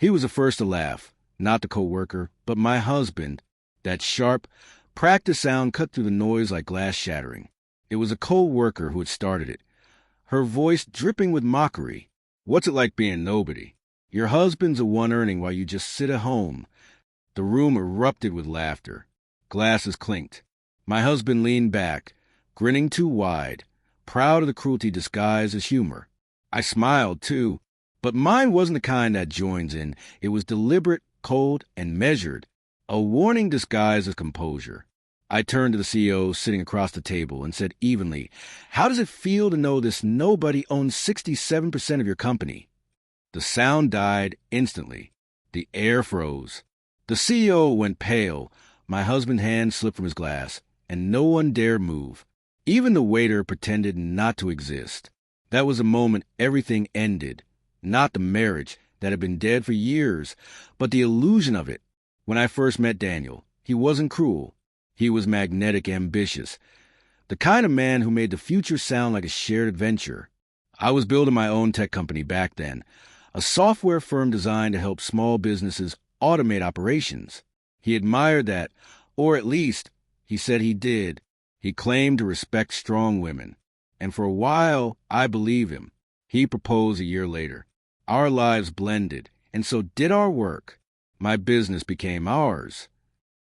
He was the first to laugh, not the coworker, but my husband. That sharp, practiced sound cut through the noise like glass shattering. It was a coworker who had started it, her voice dripping with mockery. "What's it like being nobody? Your husband's the one earning while you just sit at home." The room erupted with laughter. Glasses clinked. My husband leaned back, grinning too wide, proud of the cruelty disguised as humor. I smiled, too, but mine wasn't the kind that joins in. It was deliberate, cold, and measured, a warning disguised as composure. I turned to the CEO sitting across the table and said evenly, "How does it feel to know this nobody owns 67% of your company?" The sound died instantly. The air froze. The CEO went pale. My husband's hand slipped from his glass, and no one dared move. Even the waiter pretended not to exist. That was the moment everything ended. Not the marriage that had been dead for years, but the illusion of it. When I first met Daniel, he wasn't cruel. He was magnetic, ambitious. The kind of man who made the future sound like a shared adventure. I was building my own tech company back then, a software firm designed to help small businesses automate operations. He admired that, or at least, he said he did. He claimed to respect strong women. And for a while, I believed him. He proposed a year later. Our lives blended, and so did our work. My business became ours.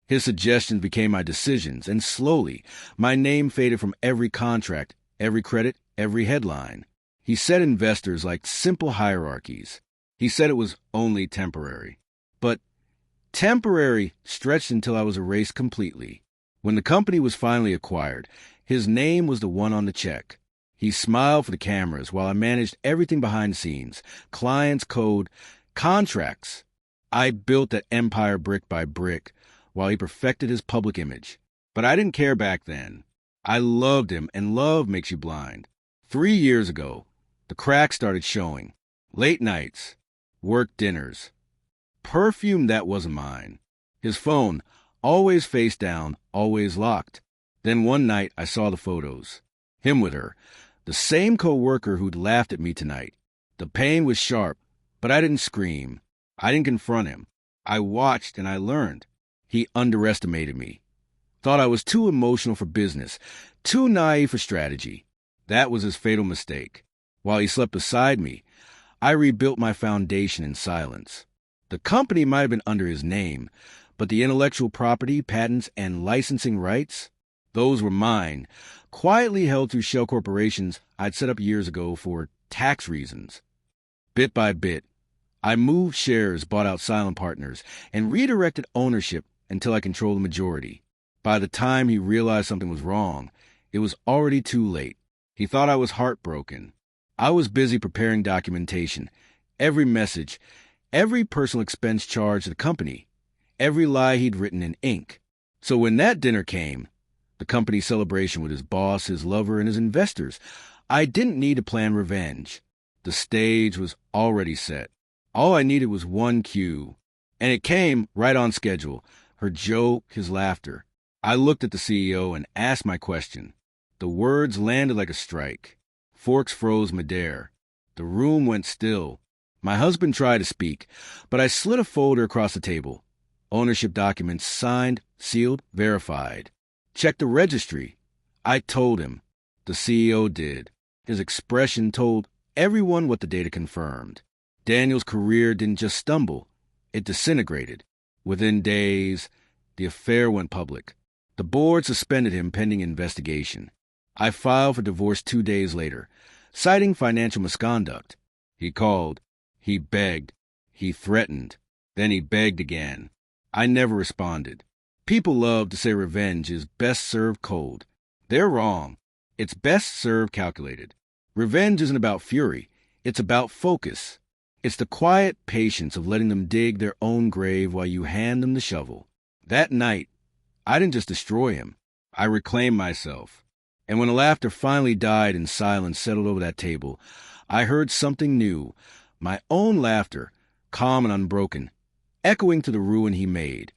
His suggestions became my decisions, and slowly, my name faded from every contract, every credit, every headline. He set investors like simple hierarchies. He said it was only temporary. But temporary stretched until I was erased completely. When the company was finally acquired, his name was the one on the check. He smiled for the cameras while I managed everything behind the scenes, clients, code, contracts. I built that empire brick by brick while he perfected his public image. But I didn't care back then. I loved him, and love makes you blind. 3 years ago, the cracks started showing. Late nights, work dinners. Perfume that wasn't mine. His phone, always face down, always locked. Then one night I saw the photos. Him with her. The same coworker who'd laughed at me tonight. The pain was sharp, but I didn't scream. I didn't confront him. I watched and I learned. He underestimated me. Thought I was too emotional for business, too naive for strategy. That was his fatal mistake. While he slept beside me, I rebuilt my foundation in silence. The company might have been under his name, but the intellectual property, patents, and licensing rights, those were mine, quietly held through shell corporations I'd set up years ago for tax reasons. Bit by bit, I moved shares, bought out silent partners, and redirected ownership until I controlled the majority. By the time he realized something was wrong, it was already too late. He thought I was heartbroken. I was busy preparing documentation, every message, every personal expense charge to the company, every lie he'd written in ink. So when that dinner came, the company celebration with his boss, his lover, and his investors, I didn't need to plan revenge. The stage was already set. All I needed was one cue, and it came right on schedule. Her joke, his laughter. I looked at the CEO and asked my question. The words landed like a strike. Forks froze midair. The room went still. My husband tried to speak, but I slid a folder across the table. Ownership documents signed, sealed, verified. Check the registry. I told him. The CEO did. His expression told everyone what the data confirmed. Daniel's career didn't just stumble. It disintegrated. Within days, the affair went public. The board suspended him pending investigation. I filed for divorce 2 days later, citing financial misconduct. He called. He begged. He threatened. Then he begged again. I never responded. People love to say revenge is best served cold. They're wrong. It's best served calculated. Revenge isn't about fury. It's about focus. It's the quiet patience of letting them dig their own grave while you hand them the shovel. That night, I didn't just destroy him. I reclaimed myself. And when the laughter finally died and silence settled over that table, I heard something new. My own laughter, calm and unbroken, echoing to the ruin he made.